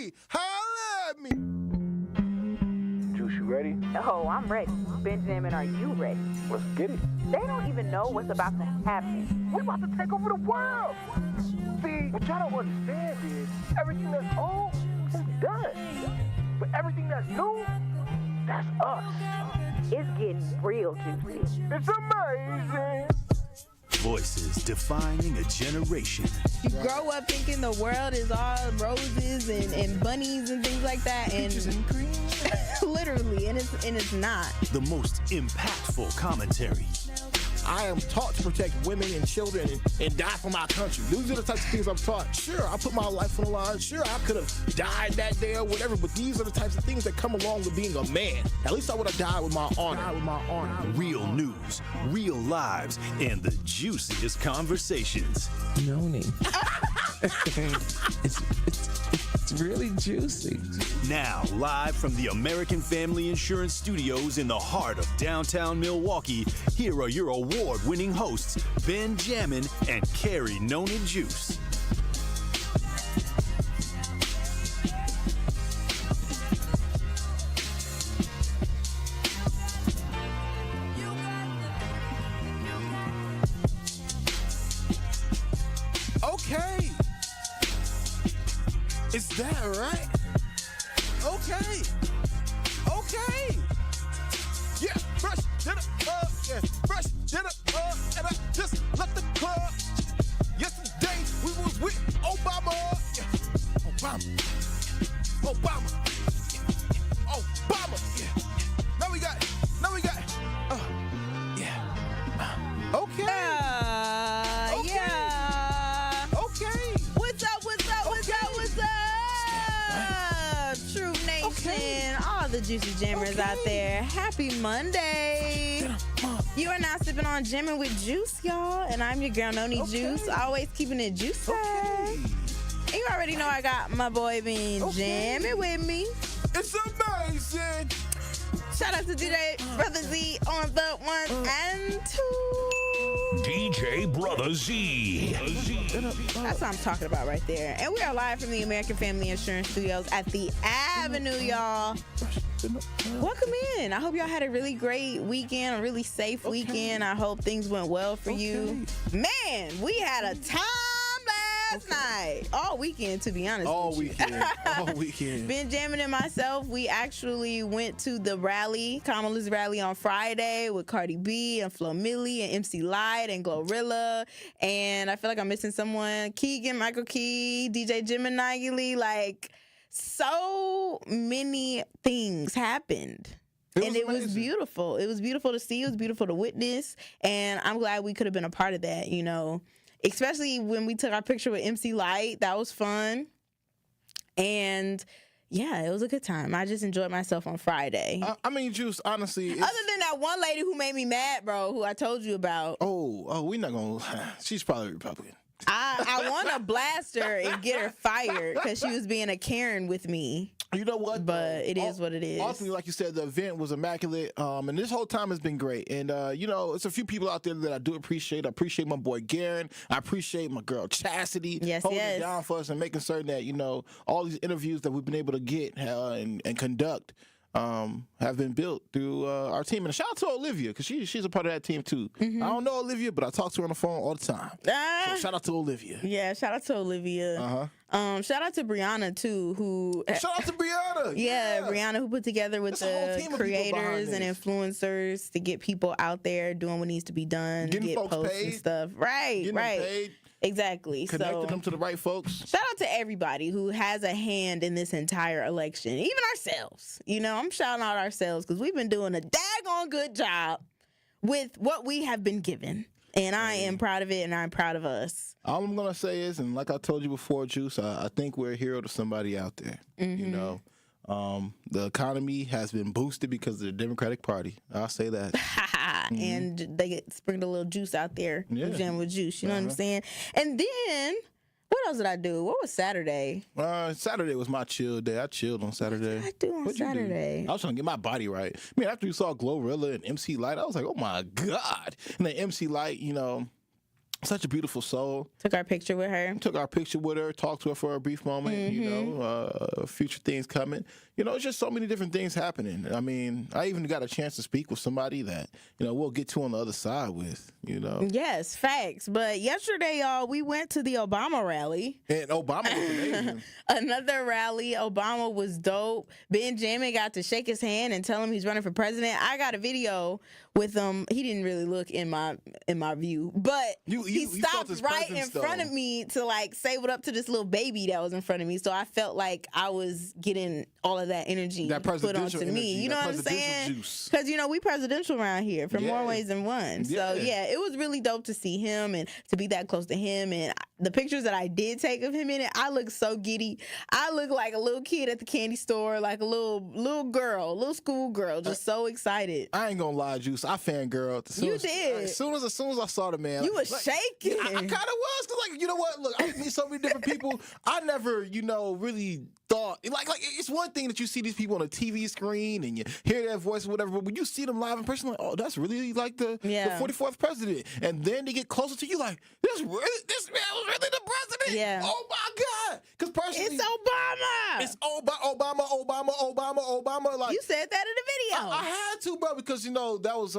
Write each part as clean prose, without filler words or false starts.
me. Holla at me. Juice, you ready? Oh, I'm ready. Benjamin, are you ready? Let's get it. They don't even know what's about to happen. We're about to take over the world. See, what y'all don't understand is everything that's old is done. But everything that's new, that's us. It's getting real juicy. It's amazing. Voices defining a generation. You grow up thinking the world is all roses and bunnies and things like that, and literally, and it's not. The most impactful commentary. I am taught to protect women and children and die for my country. These are the types of things I'm taught. Sure, I put my life on the line. Sure, I could have died that day or whatever, but these are the types of things that come along with being a man. At least I would have died with my honor. Real news, real lives, and the juiciest conversations. Noni. It's really juicy. Now, live from the American Family Insurance Studios in the heart of downtown Milwaukee, here are your award-winning hosts, Ben Jammin and Carrie Noni Juice. Okay. Is that right? Okay. Yeah, fresh dinner, fresh dinner, and I just left the club. Yesterday we was with Obama. Yeah. Obama. Yeah. Now we got. Okay. Okay. Yeah. Okay. What's up? True Nation, all the juicy jammers out there. Happy Monday. You are now sipping on Jammin' with Juice, y'all, and I'm your girl Noni Juice, always keeping it juicy. And you already know I got my boy Ben Jammin' with me. It's amazing. Shout out to DJ Brother Z on the 1 and 2. DJ Brother Z. That's what I'm talking about right there. And we are live from the American Family Insurance Studios at the Avenue, y'all. Welcome in. I hope y'all had a really great weekend, a really safe weekend. I hope things went well for you. Man, we had a time last night. All weekend, to be honest. All weekend. Ben Jammin and myself, we actually went to the rally, Kamala's rally on Friday with Cardi B and Flo Milli and MC Lyte and Glorilla. And I feel like I'm missing someone. Keegan, Michael Key, DJ Gemini, like so many things happened. It was beautiful. It was beautiful to see. It was beautiful to witness. And I'm glad we could have been a part of that, you know. Especially when we took our picture with MC Lyte. That was fun. And yeah, it was a good time. I just enjoyed myself on Friday. I mean, Juice, honestly. Other than that one lady who made me mad, bro, who I told you about. Oh, we're not going to. She's probably Republican. I want to blast her and get her fired because she was being a Karen with me. You know what? But it is what it is. Ultimately, like you said, the event was immaculate, and this whole time has been great. And, you know, it's a few people out there that I do appreciate. I appreciate my boy Garen. I appreciate my girl Chastity. Holding it down for us and making certain that, you know, all these interviews that we've been able to get and conduct have been built through our team. And shout out to Olivia, because she's a part of that team, too. Mm-hmm. I don't know Olivia, but I talk to her on the phone all the time. So shout out to Olivia. Yeah, shout out to Olivia. Shout out to Brianna, too, who... Shout out to Brianna! Yeah, Brianna, who put together with the creators and influencers to get people out there doing what needs to be done, getting get folks posts paid. And stuff. Right, Getting right. them paid. Exactly. Connecting them to the right folks. Shout out to everybody who has a hand in this entire election, even ourselves. You know, I'm shouting out ourselves because we've been doing a daggone good job with what we have been given. And I am proud of it, and I'm proud of us. All I'm going to say is, and like I told you before, Juice, I think we're a hero to somebody out there. Mm-hmm. You know, the economy has been boosted because of the Democratic Party. I'll say that. And they sprinkled a little juice out there. Yeah. Jam with juice, you know what I'm saying? And then, what else did I do? What was Saturday? Saturday was my chill day. I chilled on Saturday. What did I do on Saturday? I was trying to get my body right. I mean, after you saw Glorilla and MC Lyte, I was like, oh my God. And then MC Lyte, you know, Such a beautiful soul. Took our picture with her. Talked to her for a brief moment. You know, future things coming. You know, it's just so many different things happening. I mean, I even got a chance to speak with somebody that, you know, we'll get to on the other side with, you know. Yes, facts. But yesterday, y'all, we went to the Obama rally. And Obama was amazing. Another rally. Obama was dope. Ben Jammin got to shake his hand and tell him he's running for president. I got a video with him. He didn't really look in my view, but he stopped right in front of me to like say what up to this little baby that was in front of me. So I felt like I was getting all of that energy put onto me. You know what I'm saying? Because, you know, we presidential around here for more ways than one. So, yeah, it was really dope to see him and to be that close to him. And the pictures that I did take of him in it, I look so giddy. I look like a little kid at the candy store, like a little girl, little school girl, just so excited. I ain't gonna lie, Juice. I fangirled. You did. As soon as I saw the man, you was shaking. I kind of was, because, like, you know what? Look, I meet so many different people. I never, you know, really thought like it's one thing that you see these people on a TV screen and you hear their voice or whatever, but when you see them live in person, like, oh, that's really like the 44th president, and then they get closer to you, like, this man was really the president. Yeah. Oh my God. Because personally, it's Obama. It's Obama. Like, you said that in the video. I had to, bro, because, you know, that was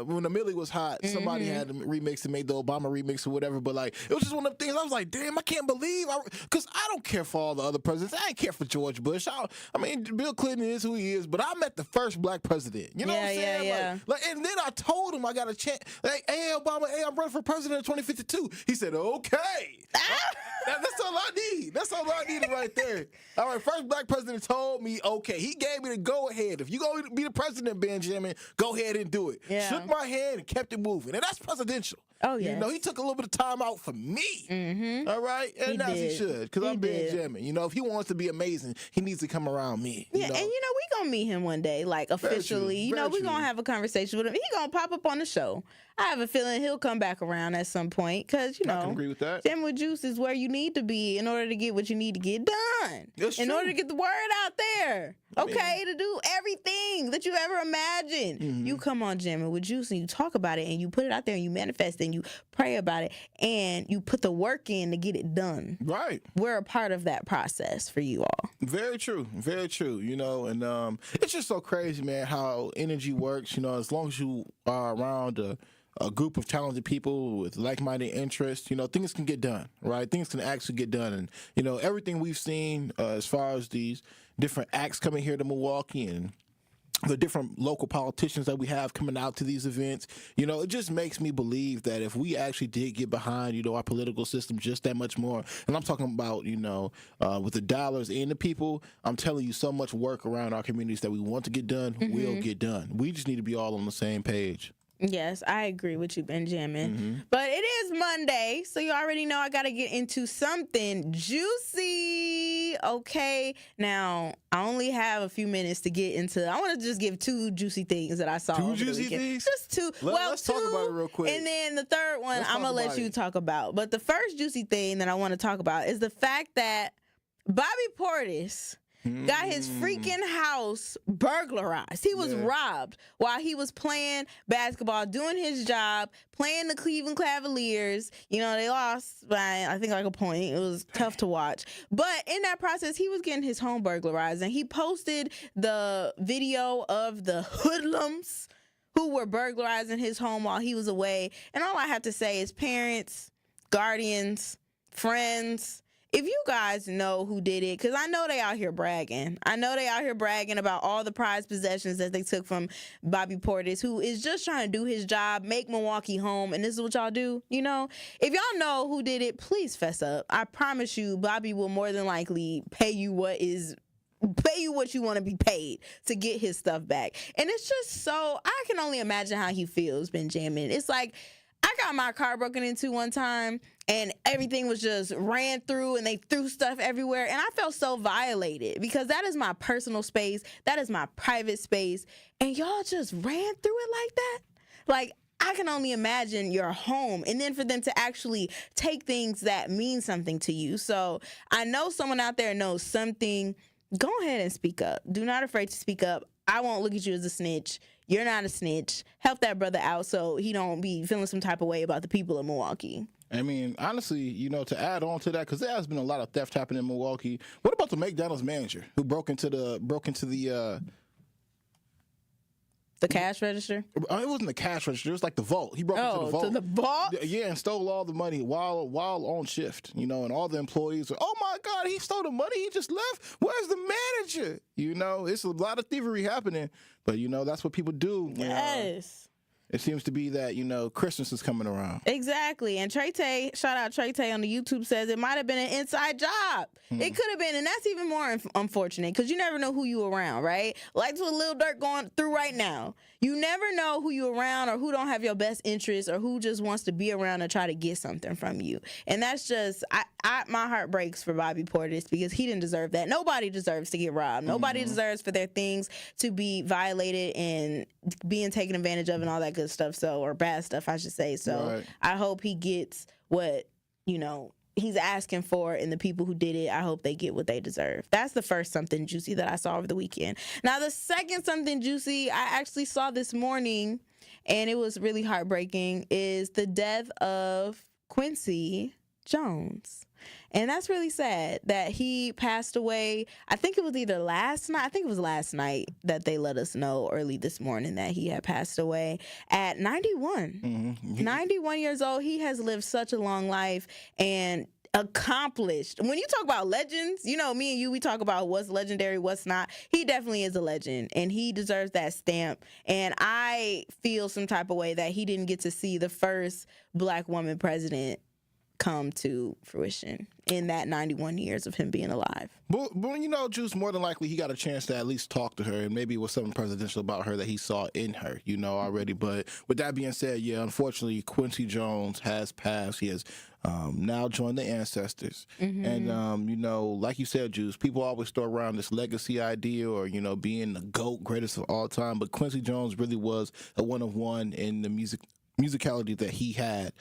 when the Millie was hot. Somebody had to remix and made the Obama remix or whatever. But like, it was just one of the things I was like, damn, I can't believe, because I don't care for all the other presidents. I ain't care for George Bush. I mean, Bill Clinton is who he is, but I met the first black president. You know what I'm saying? Yeah. Like, and then I told him I got a chance. Like, hey, Obama, hey, I'm running for president in 2052. He said, okay. That's all I need. That's all I needed right there. All right, first black president told me, okay. He gave me the go ahead. If you go be the president, Benjamin, go ahead and do it. Yeah. Shook my hand and kept it moving. And that's presidential. Oh, yeah. You know, he took a little bit of time out for me. All right? And he should, because I'm Benjamin. You know, if he wants to be amazing, he needs to come around me. Yeah, and, you know, we going to meet him one day, like, officially. You know, we going to have a conversation with him. He going to pop up on the show. I have a feeling he'll come back around at some point, because, you know, I can agree with that. Jammin' with Juice is where you need to be in order to get what you need to get done. That's in true. order to get the word out there. To do everything that you ever imagined. You come on Jammin' with Juice and you talk about it and you put it out there and you manifest and you pray about it and you put the work in to get it done. Right. We're a part of that process for you all. Very true. Very true. You know, and it's just so crazy, man, how energy works. You know, as long as you are around a group of talented people with like-minded interests, you know, things can get done, right? Things can actually get done. And, you know, everything we've seen as far as these different acts coming here to Milwaukee and the different local politicians that we have coming out to these events, you know, it just makes me believe that if we actually did get behind, you know, our political system just that much more, and I'm talking about, you know, with the dollars and the people, I'm telling you, so much work around our communities that we want to get done will get done. We just need to be all on the same page. Yes, I agree with you, Benjamin. But it is Monday, so you already know I got to get into something juicy. Okay, now I only have a few minutes to get into. I want to just give two juicy things that I saw. Two juicy things? Just two. Let's talk about it real quick. And then the third one, I'm going to let you talk about. But the first juicy thing that I want to talk about is the fact that Bobby Portis got his freaking house burglarized. He was robbed while he was playing basketball, doing his job, playing the Cleveland Cavaliers. You know, they lost by, I think, like a point. It was tough to watch. But in that process, he was getting his home burglarized. And he posted the video of the hoodlums who were burglarizing his home while he was away. And all I have to say is parents, guardians, friends, if you guys know who did it, because I know they out here bragging. I know they out here bragging about all the prized possessions that they took from Bobby Portis, who is just trying to do his job, make Milwaukee home, and this is what y'all do, you know? If y'all know who did it, please fess up. I promise you, Bobby will more than likely pay you what you want to be paid to get his stuff back. And it's just so, I can only imagine how he feels, Benjamin. It's like, I got my car broken into one time and everything was just ran through and they threw stuff everywhere. And I felt so violated because that is my personal space. That is my private space. And y'all just ran through it like that? Like, I can only imagine your home and then for them to actually take things that mean something to you. So I know someone out there knows something. Go ahead and speak up. Do not afraid to speak up. I won't look at you as a snitch. You're not a snitch. Help that brother out so he don't be feeling some type of way about the people of Milwaukee. I mean, honestly, to add on to that, because there has been a lot of theft happening in Milwaukee. What about the McDonald's manager who broke into the cash register? It wasn't the cash register. It was like the vault. He broke into the vault. To the vault? Yeah, and stole all the money while on shift. And all the employees were, oh my God, he stole the money. He just left. Where's the manager? It's a lot of thievery happening. But that's what people do. Yes. It seems to be that, Christmas is coming around. Exactly. And Trey Tay, shout out Trey Tay on the YouTube, says it might have been an inside job. It could have been. And that's even more unfortunate because you never know who you around, right? Like what Lil Durk going through right now. You never know who you around or who don't have your best interests or who just wants to be around and try to get something from you. And that's just, my heart breaks for Bobby Portis because he didn't deserve that. Nobody deserves to get robbed. Nobody deserves for their things to be violated and being taken advantage of and all that good stuff. Or bad stuff, I should say. So right. I hope he gets what, he's asking for, and the people who did it, I hope they get what they deserve. That's the first something juicy that I saw over the weekend. Now, the second something juicy I actually saw this morning, and it was really heartbreaking, is the death of Quincy Jones. And that's really sad that he passed away. I think it was either last night. I think it was last night that they let us know early this morning that he had passed away at 91. 91 years old. He has lived such a long life and accomplished. When you talk about legends, me and you, we talk about what's legendary, what's not. He definitely is a legend, and he deserves that stamp. And I feel some type of way that he didn't get to see the first Black woman president come to fruition in that 91 years of him being alive. But Juice, more than likely he got a chance to at least talk to her, and maybe it was something presidential about her that he saw in her, already. But with that being said, yeah, unfortunately, Quincy Jones has passed. He has now joined the ancestors. And, like you said, Juice, people always throw around this legacy idea or, being the GOAT, greatest of all time. But Quincy Jones really was a one of one in the musicality that he had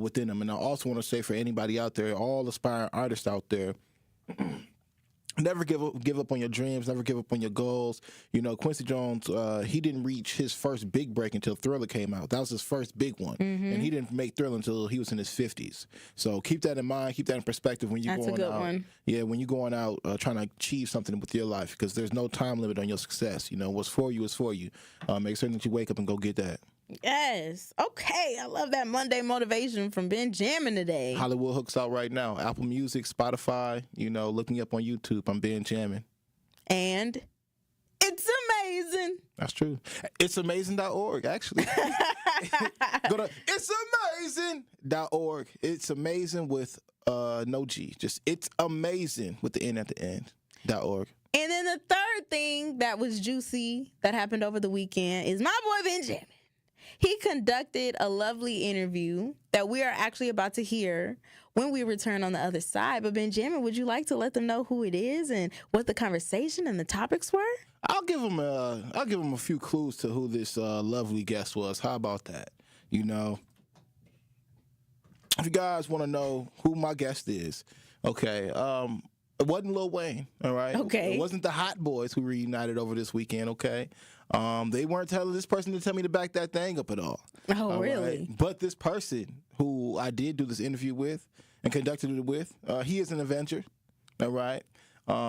within him. And I also want to say for anybody out there, all aspiring artists out there, never give up on your dreams, never give up on your goals. Quincy Jones, he didn't reach his first big break until Thriller came out. That was his first big one. And he didn't make Thriller until he was in his 50s. So keep that in mind, keep that in perspective when you're going out. That's a good one. Yeah, when you're going out trying to achieve something with your life, because there's no time limit on your success. What's for you is for you. Make certain that you wake up and go get that. Yes. Okay. I love that Monday motivation from Ben Jammin today. Hollywood Hooks out right now. Apple Music, Spotify, look me up on YouTube. I'm Ben Jammin. And it's amazing. That's true. It's amazing.org, actually. Go to it'samazing.org. It's amazing with no G. Just it's amazing with the N at the end. .org. And then the third thing that was juicy that happened over the weekend is my boy Ben Jammin. He conducted a lovely interview that we are actually about to hear when we return on the other side. But Benjamin, would you like to let them know who it is and what the conversation and the topics were? I'll give them a few clues to who this lovely guest was. How about that? If you guys want to know who my guest is, okay. It wasn't Lil Wayne, all right? Okay. It wasn't the Hot Boys who reunited over this weekend, okay? They weren't telling this person to tell me to back that thing up at all. Oh, really? Right? But this person who I did do this interview with and conducted it with, he is an Avenger, all right?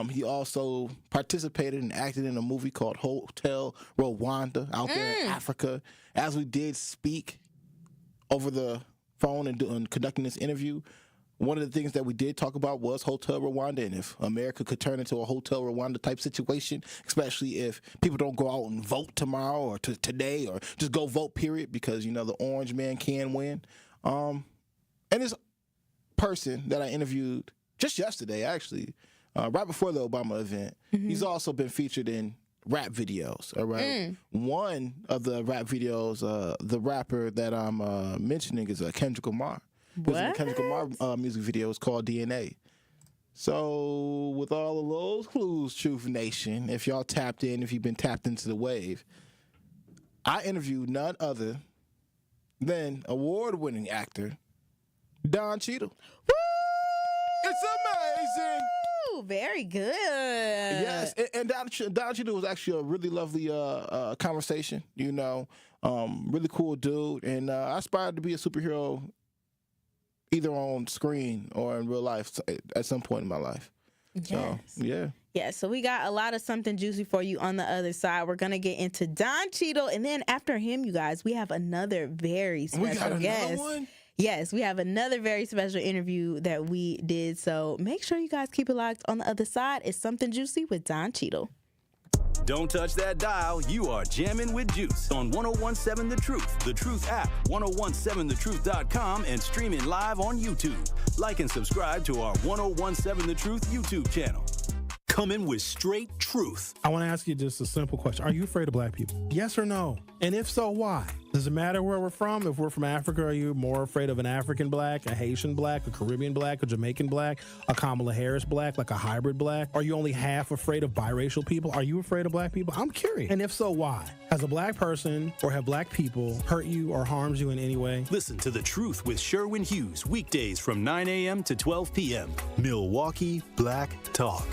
He also participated and acted in a movie called Hotel Rwanda out there in Africa. As we did speak over the phone and conducting this interview, one of the things that we did talk about was Hotel Rwanda, and if America could turn into a Hotel Rwanda type situation, especially if people don't go out and vote tomorrow or today or just go vote, period, because, the orange man can win. And this person that I interviewed just yesterday, actually, right before the Obama event, he's also been featured in rap videos, all right? One of the rap videos, the rapper that I'm mentioning is Kendrick Lamar. What? Kendrick Lamar music video is called DNA. So with all of those clues, Truth Nation, if y'all tapped in, if you've been tapped into the wave, I interviewed none other than award-winning actor Don Cheadle. Woo! It's amazing. Ooh, very good. Yes, and Don Cheadle was actually a really lovely conversation, you know. Really cool dude, and I aspired to be a superhero either on screen or in real life at some point in my life. Yes. So, yeah. Yeah, so we got a lot of something juicy for you on the other side. We're going to get into Don Cheadle, and then after him, you guys, we have another very special guest. One? Yes, we have another very special interview that we did, so make sure you guys keep it locked. On the other side is Something Juicy with Don Cheadle. Don't touch that dial. You are jamming with Juice on 1017 The Truth, The Truth app, 1017thetruth.com, and streaming live on YouTube. Like and subscribe to our 1017 The Truth YouTube channel. Coming with straight truth. I want to ask you just a simple question. Are you afraid of black people? Yes or no? And if so, why? Does it matter where we're from? If we're from Africa, are you more afraid of an African black, a Haitian black, a Caribbean black, a Jamaican black, a Kamala Harris black, like a hybrid black? Are you only half afraid of biracial people? Are you afraid of black people? I'm curious. And if so, why? Has a black person or have black people hurt you or harmed you in any way? Listen to The Truth with Sherwin Hughes, weekdays from 9 a.m. to 12 p.m. Milwaukee Black Talk.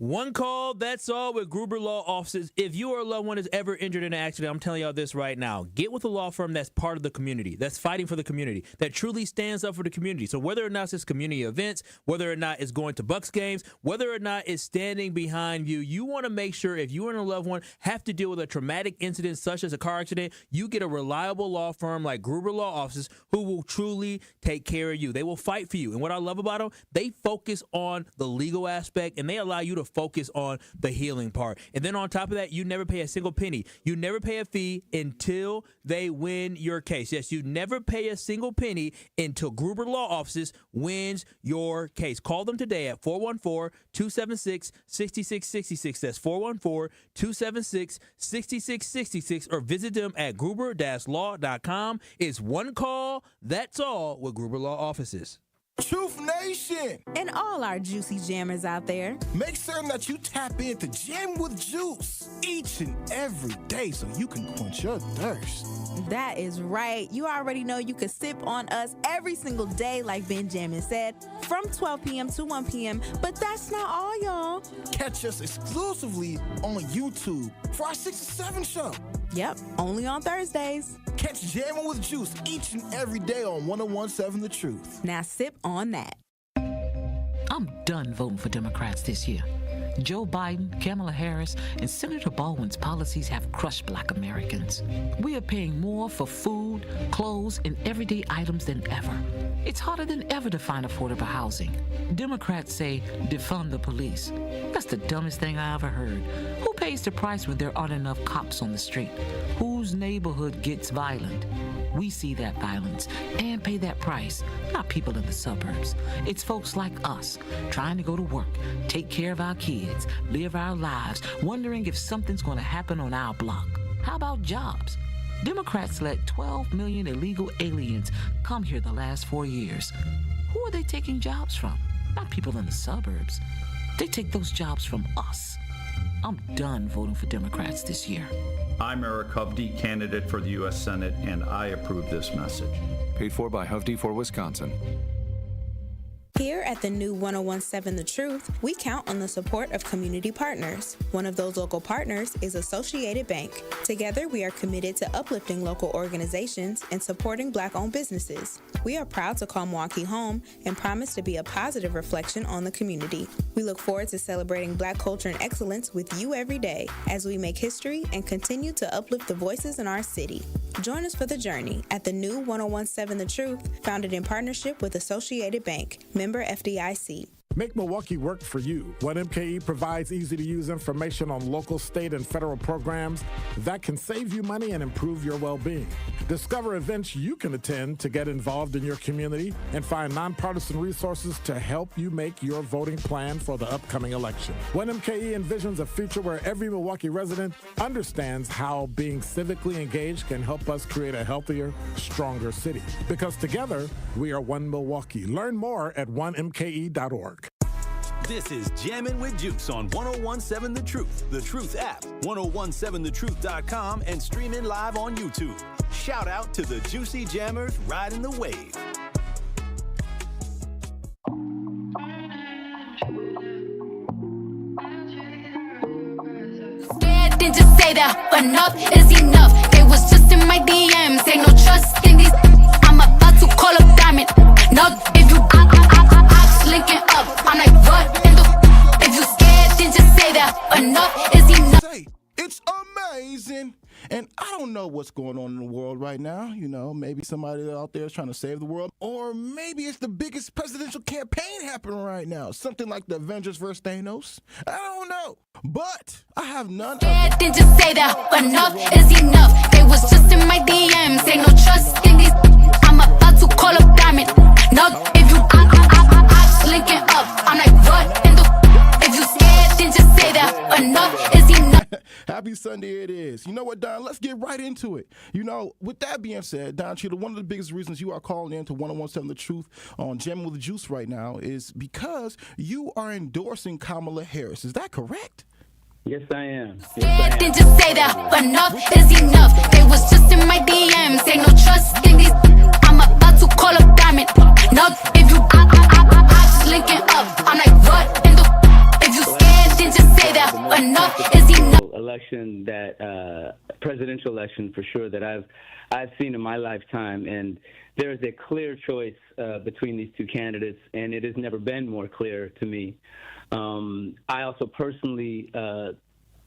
One call, that's all with Gruber Law Offices. If you or a loved one is ever injured in an accident, I'm telling y'all this right now. Get with a law firm that's part of the community, that's fighting for the community, that truly stands up for the community. So whether or not it's community events, whether or not it's going to Bucks games, whether or not it's standing behind you, you want to make sure if you and a loved one have to deal with a traumatic incident such as a car accident, you get a reliable law firm like Gruber Law Offices who will truly take care of you. They will fight for you. And what I love about them, they focus on the legal aspect and they allow you to focus on the healing part. And then on top of that, you never pay a single penny. You never pay a fee until they win your case. Yes, you never pay a single penny until Gruber Law Offices wins your case. Call them today at 414-276-6666. That's 414-276-6666 or visit them at gruber-law.com. It's one call, that's all with Gruber Law Offices. Truth Nation! And all our juicy jammers out there, make certain that you tap into Jam with Juice each and every day so you can quench your thirst. That is right. You already know you can sip on us every single day, like Benjamin said, from 12 p.m. to 1 p.m. But that's not all, y'all. Catch us exclusively on YouTube for our 6 to 7 show. Yep, only on Thursdays. Catch Jammin' with Juice each and every day on 1017 The Truth. Now sip on that. I'm done voting for Democrats this year. Joe Biden, Kamala Harris, and Senator Baldwin's policies have crushed Black Americans. We are paying more for food, clothes, and everyday items than ever. It's harder than ever to find affordable housing. Democrats say defund the police. That's the dumbest thing I ever heard. Who pays the price when there aren't enough cops on the street? Whose neighborhood gets violent? We see that violence and pay that price, not people in the suburbs. It's folks like us trying to go to work, take care of our kids, live our lives, wondering if something's going to happen on our block. How about jobs? Democrats let 12 million illegal aliens come here the last 4 years. Who are they taking jobs from? Not people in the suburbs. They take those jobs from us. I'm done voting for Democrats this year. I'm Eric Hovde, candidate for the U.S. Senate, and I approve this message. Paid for by Hovde for Wisconsin. Here at the new 1017 The Truth, we count on the support of community partners. One of those local partners is Associated Bank. Together, we are committed to uplifting local organizations and supporting Black-owned businesses. We are proud to call Milwaukee home and promise to be a positive reflection on the community. We look forward to celebrating Black culture and excellence with you every day as we make history and continue to uplift the voices in our city. Join us for the journey at the new 1017 The Truth, founded in partnership with Associated Bank, member FDIC. Make Milwaukee work for you. 1MKE provides easy-to-use information on local, state, and federal programs that can save you money and improve your well-being. Discover events you can attend to get involved in your community and find nonpartisan resources to help you make your voting plan for the upcoming election. 1MKE envisions a future where every Milwaukee resident understands how being civically engaged can help us create a healthier, stronger city. Because together, we are one Milwaukee. Learn more at 1mke.org. This is Jammin' with Juice on 1017 The Truth app, 1017thetruth.com, and streaming live on YouTube. Shout out to the Juicy Jammers riding the wave. scared, then just say that enough is enough. They was just in my DMs, ain't no trust in these. I'm about to call up Diamond. No, if you linking up, I'm like, what in the if you scared, then just say that enough is enough. It's amazing. And I don't know what's going on in the world right now. You know, maybe somebody out there is trying to save the world. Or maybe it's the biggest presidential campaign happening right now. Something like the Avengers versus Thanos. I don't know. But I have none of it. Then just say that enough is enough. They was just in my DMs. Ain't no trust in these. I'm about to call up Diamond. No, if you linking up, I'm like, what in the if you scared, then just say that enough is enough. Happy Sunday it is. You know what, Don? Let's get right into it. You know, with that being said, Don Cheadle, one of the biggest reasons you are calling in to 101.7 The Truth on Jammin with the Juice right now is because you are endorsing Kamala Harris. Is that correct? Yes, I am. Then just say that enough is enough. They was just in my DMs. Ain't no trust in these. I'm about to call up Diamond. No, if you linking up, I'm like, what in the if you scared, then just say that enough is enough. Election that presidential election for sure that I've seen in my lifetime, and there is a clear choice between these two candidates, and it has never been more clear to me. I also personally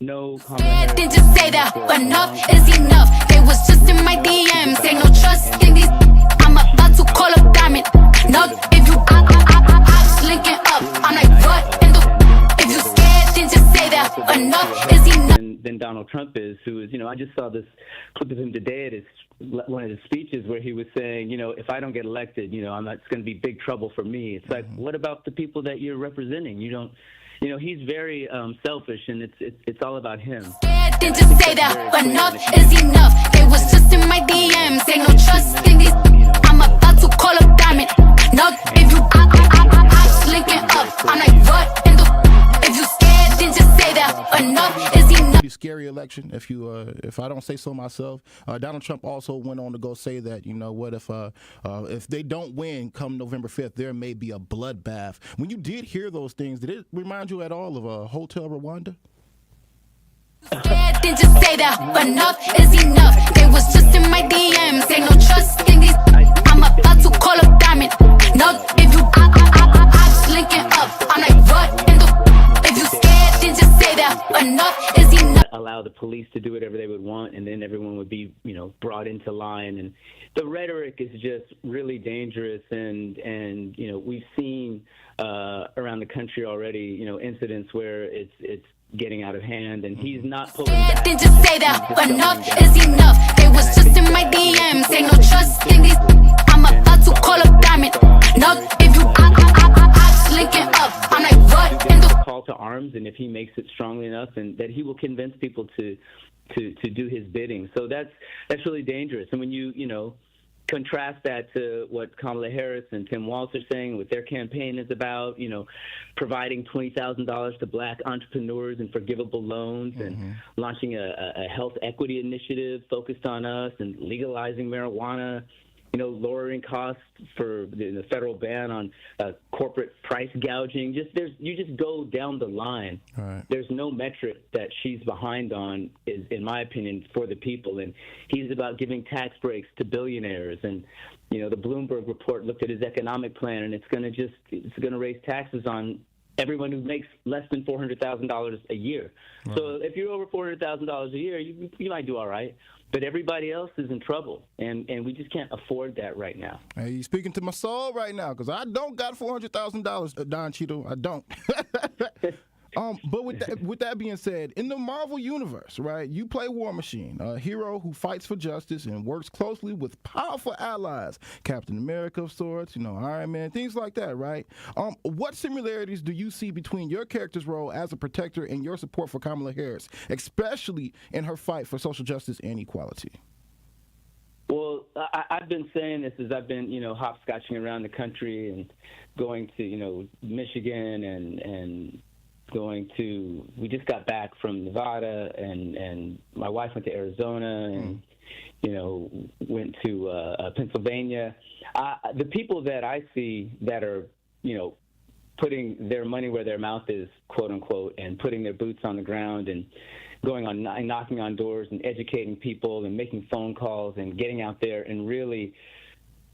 know Kamala Harris. Then just say that enough is enough. They was just in my DMs. Ain't no trust in these. I'm about to call up Diamond. No, if you linking up, I'm like, what in the if you scared, then just say that enough is enough. Than Donald Trump is, who is, you know, I just saw this clip of him today at one of his speeches where he was saying, you know, if I don't get elected, you know, it's going to be big trouble for me. It's like, what about the people that you're representing? You don't, you know, he's very selfish, and it's all about him. Then just say that enough is enough. They was just in my DMs. Ain't no trust in these. I'm about to call up Diamond. No, if you linking up, I'm like, what in the if you scared, then just say that enough is enough. Pretty scary election, if I don't say so myself. Donald Trump also went on to go say that, you know what, if they don't win come November 5th, there may be a bloodbath. When you did hear those things, did it remind you at all of Hotel Rwanda? Then just say that enough is enough. They was just in my DMs. Ain't no trust in these. I'm about to call up Diamond. No, if you linking up, I'm like, what in the if you scared, then just say that enough is enough. Allow the police to do whatever they would want, and then everyone would be, you know, brought into line. And the rhetoric is just really dangerous. And you know, we've seen around the country already, you know, incidents where it's getting out of hand, and he's not pulling back. Then just say that enough is enough. They was just in my DMs. Ain't no trust in these. I'm about to call up Diamond. No, if you linking up, I'm like, what in the call to arms, and if he makes it strongly enough, and that he will convince people to do his bidding. So that's really dangerous. And when you know, contrast that to what Kamala Harris and Tim Walz are saying, what their campaign is about, you know, providing $20,000 to black entrepreneurs and forgivable loans, and launching a health equity initiative focused on us, and legalizing marijuana, you know, lowering costs for the federal ban on corporate price gouging. You just go down the line. Right. There's no metric that she's behind on, is, in my opinion, for the people. And he's about giving tax breaks to billionaires. And, you know, the Bloomberg report looked at his economic plan, and it's going to raise taxes on everyone who makes less than $400,000 a year. Right. So if you're over $400,000 a year, you might do all right. But everybody else is in trouble, and we just can't afford that right now. Hey, you're speaking to my soul right now, because I don't got $400,000, Don Cheadle. I don't. But with that being said, in the Marvel universe, right, you play War Machine, a hero who fights for justice and works closely with powerful allies, Captain America of sorts, you know, Iron Man, things like that, right? What similarities do you see between your character's role as a protector and your support for Kamala Harris, especially in her fight for social justice and equality? Well, I've been saying this as I've been, you know, hopscotching around the country and going to, you know, Michigan and we just got back from Nevada, and my wife went to Arizona, and you know, went to Pennsylvania. The people that I see that are, you know, putting their money where their mouth is, quote unquote, and putting their boots on the ground and going on knocking on doors and educating people and making phone calls and getting out there and really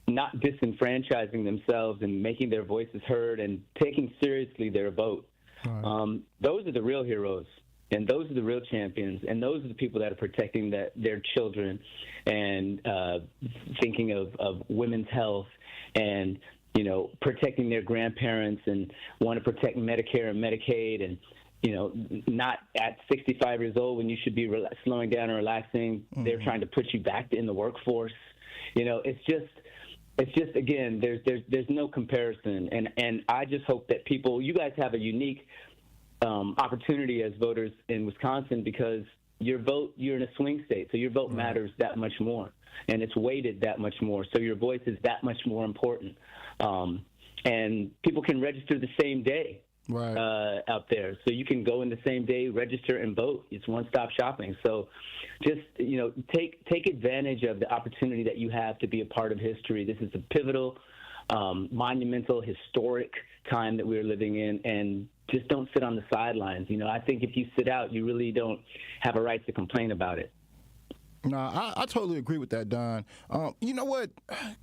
not disenfranchising themselves and making their voices heard and taking seriously their vote. Right. Those are the real heroes, and those are the real champions, and those are the people that are protecting their children and thinking of women's health and, you know, protecting their grandparents and want to protect Medicare and Medicaid and, you know, not at 65 years old when you should be slowing down and relaxing. Mm-hmm. They're trying to put you back in the workforce. You know, it's just again, there's no comparison. And I just hope that you guys have a unique opportunity as voters in Wisconsin because you're in a swing state, so your vote matters that much more, and it's weighted that much more. So your voice is that much more important. And people can register the same day. Right. Out there. So you can go in the same day, register, and vote. It's one-stop shopping. So just, you know, take advantage of the opportunity that you have to be a part of history. This is a pivotal, monumental, historic time that we're living in, and just don't sit on the sidelines. You know, I think if you sit out, you really don't have a right to complain about it. No, I totally agree with that, Don. You know what?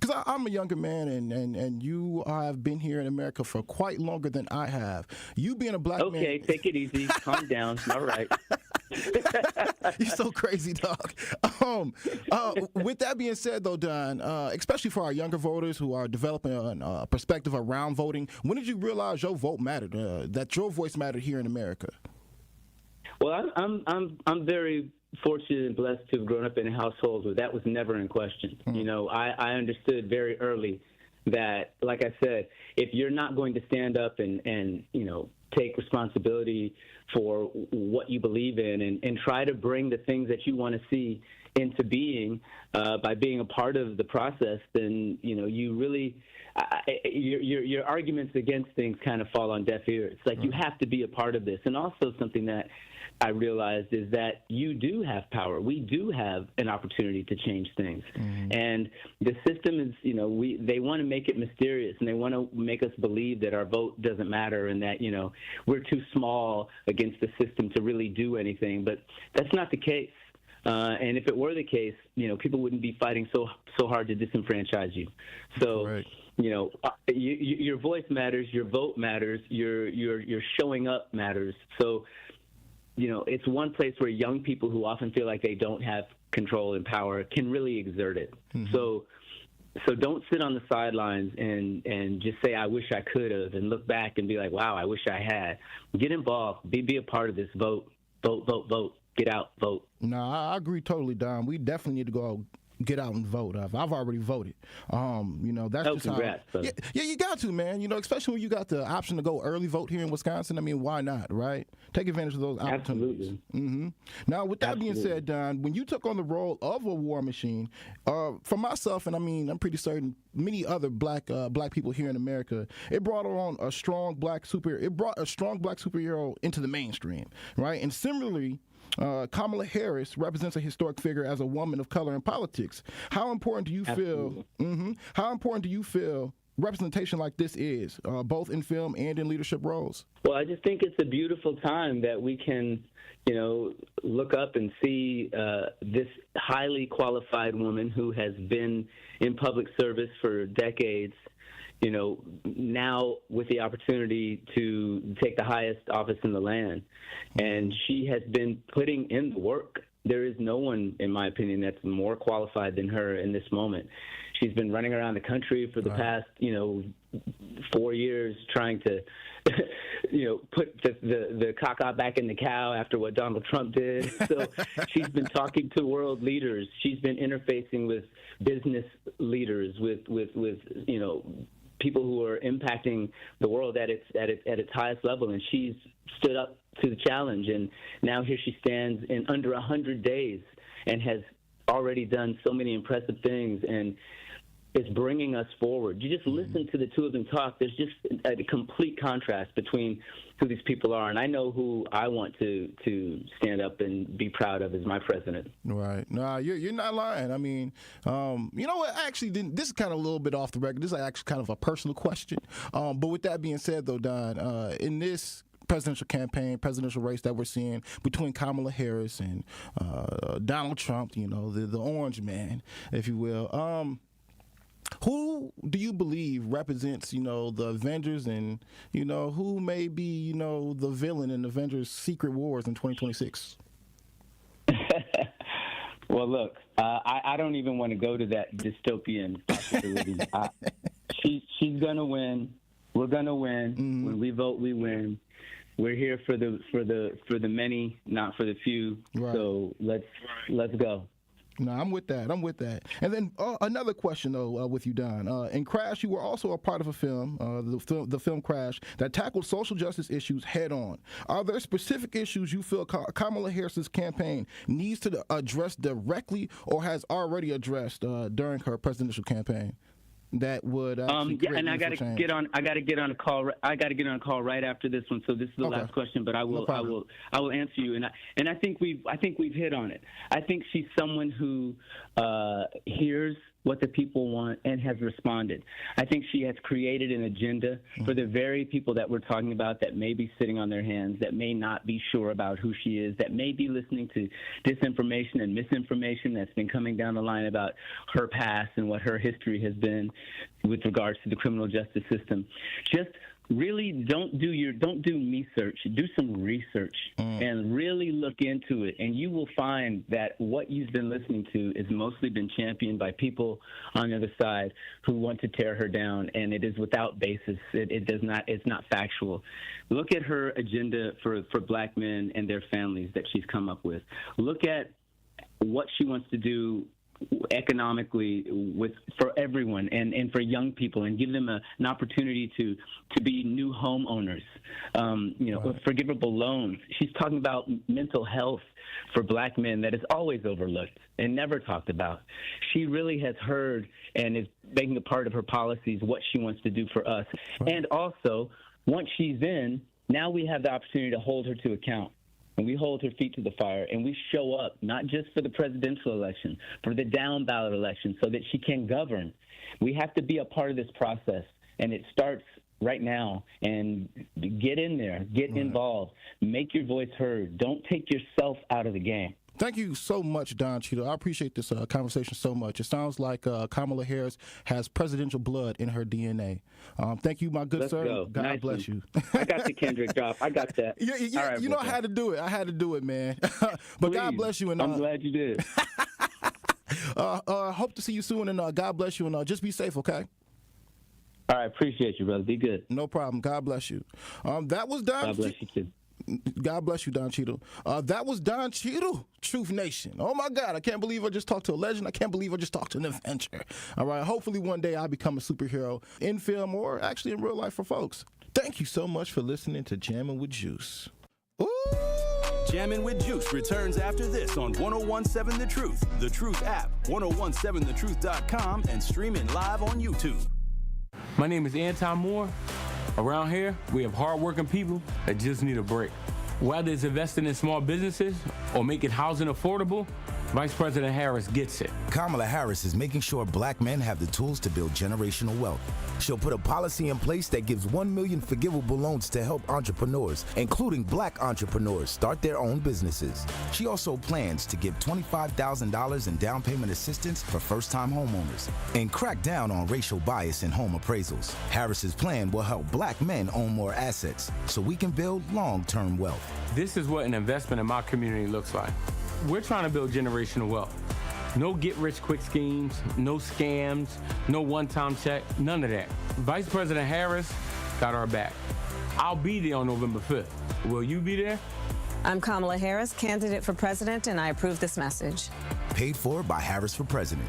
Because I'm a younger man, and you have been here in America for quite longer than I have. You being a black man. Okay, take it easy. Calm down. All right. You're so crazy, dog. With that being said, though, Don, especially for our younger voters who are developing a perspective around voting, when did you realize your vote mattered, that your voice mattered here in America? Well, I'm very fortunate and blessed to have grown up in a household where that was never in question. Mm-hmm. You know, I understood very early that, like I said, if you're not going to stand up and you know, take responsibility for what you believe in and try to bring the things that you want to see into being by being a part of the process, then, you know, you really your arguments against things kind of fall on deaf ears. It's like you have to be a part of this. And also something that I realized is that you do have power. We do have an opportunity to change things. Mm-hmm. And the system is, you know, they want to make it mysterious, and they want to make us believe that our vote doesn't matter and that, you know, we're too small against the system to really do anything. But that's not the case. And if it were the case, you know, people wouldn't be fighting so hard to disenfranchise you. So, right. You know, your voice matters, your vote matters, your showing up matters. So, you know, it's one place where young people who often feel like they don't have control and power can really exert it. Mm-hmm. So don't sit on the sidelines and just say, I wish I could have, and look back and be like, wow, I wish I had. Get involved. Be a part of this. Vote. Get out, vote. No, I agree totally, Don. We definitely need to go get out and vote. I've already voted. You know, that's just congrats, how. Yeah, you got to, man. You know, especially when you got the option to go early vote here in Wisconsin. I mean, why not, right? Take advantage of those opportunities. Absolutely. Mm-hmm. Now, with that being said, Don, when you took on the role of a war machine, for myself, and I mean, I'm pretty certain many other black people here in America, it brought a strong black superhero into the mainstream, right? And similarly, Kamala Harris represents a historic figure as a woman of color in politics. How important do you feel? Mm-hmm, how important do you feel representation like this is, both in film and in leadership roles? Well, I just think it's a beautiful time that we can, you know, look up and see this highly qualified woman who has been in public service for decades, you know, now with the opportunity to take the highest office in the land. And she has been putting in the work. There is no one, in my opinion, that's more qualified than her in this moment. She's been running around the country for the past, you know, 4 years trying to, you know, put the caca back in the cow after what Donald Trump did. So she's been talking to world leaders. She's been interfacing with business leaders, with you know, people who are impacting the world at its highest level, and she's stood up to the challenge. And now here she stands in under 100 days and has already done so many impressive things. And is bringing us forward. You just listen to the two of them talk. There's just a complete contrast between who these people are, and I know who I want to stand up and be proud of as my president. Right. No, you're not lying. I mean, you know what? Actually, this is kind of a little bit off the record. This is actually kind of a personal question. But with that being said, though, Don, in this presidential campaign, presidential race that we're seeing between Kamala Harris and Donald Trump, you know, the orange man, if you will, who do you believe represents, you know, the Avengers, and, you know, who may be, you know, the villain in Avengers Secret Wars in 2026? Well, look, I don't even want to go to that dystopian possibility. She's going to win. We're going to win. Mm-hmm. When we vote, we win. We're here for the many, not for the few. Right. So let's go. No, I'm with that. And then another question, though, with you, Don. In Crash, you were also a part of a film, the film Crash, that tackled social justice issues head on. Are there specific issues you feel Kamala Harris's campaign needs to address directly or has already addressed during her presidential campaign? That would and I got to get on a call. I got to get on a call right after this one. So this is the last question, but I will answer you. And I think we've hit on it. I think she's someone who hears what the people want and has responded. I think she has created an agenda for the very people that we're talking about that may be sitting on their hands, that may not be sure about who she is, that may be listening to disinformation and misinformation that's been coming down the line about her past and what her history has been with regards to the criminal justice system. Just really don't do research. Do some research and really look into it, and you will find that what you've been listening to has mostly been championed by people on the other side who want to tear her down, and it is without basis. It's not factual. Look at her agenda for black men and their families that she's come up with. Look at what she wants to do economically for everyone and for young people, and give them an opportunity to be new homeowners, forgivable loans. She's talking about mental health for black men that is always overlooked and never talked about. She really has heard and is making a part of her policies what she wants to do for us. And also, once she's in, now we have the opportunity to hold her to account. And we hold her feet to the fire, and we show up not just for the presidential election, for the down ballot election, so that she can govern. We have to be a part of this process, and it starts right now. And get in there, get involved, make your voice heard. Don't take yourself out of the game. Thank you so much, Don Cheadle. I appreciate this conversation so much. It sounds like Kamala Harris has presidential blood in her DNA. Thank you, my good Let's sir. Go. God nice bless you. I got the Kendrick drop. I got that. Right, you know, I had to do it. I had to do it, man. But please, God bless you. And I'm glad you did. Hope to see you soon, and God bless you. And just be safe, okay? All right, appreciate you, brother. Be good. No problem. God bless you. That was Don. God bless you too. God bless you, Don Cheadle. That was Don Cheadle, Truth Nation. Oh, my God. I can't believe I just talked to a legend. I can't believe I just talked to an Avenger. All right. Hopefully one day I'll become a superhero in film or actually in real life for folks. Thank you so much for listening to Jammin' with Juice. Ooh. Jammin' with Juice returns after this on 1017 The Truth, The Truth app, 1017thetruth.com, and streaming live on YouTube. My name is Anton Moore. Around here, we have hardworking people that just need a break. Whether it's investing in small businesses or making housing affordable, Vice President Harris gets it. Kamala Harris is making sure black men have the tools to build generational wealth. She'll put a policy in place that gives 1 million forgivable loans to help entrepreneurs, including black entrepreneurs, start their own businesses. She also plans to give $25,000 in down payment assistance for first-time homeowners and crack down on racial bias in home appraisals. Harris's plan will help black men own more assets so we can build long-term wealth. This is what an investment in my community looks like. We're trying to build generational wealth. No get-rich-quick schemes, no scams, no one-time check, none of that. Vice President Harris got our back. I'll be there on November 5th. Will you be there? I'm Kamala Harris, candidate for president, and I approve this message. Paid for by Harris for President.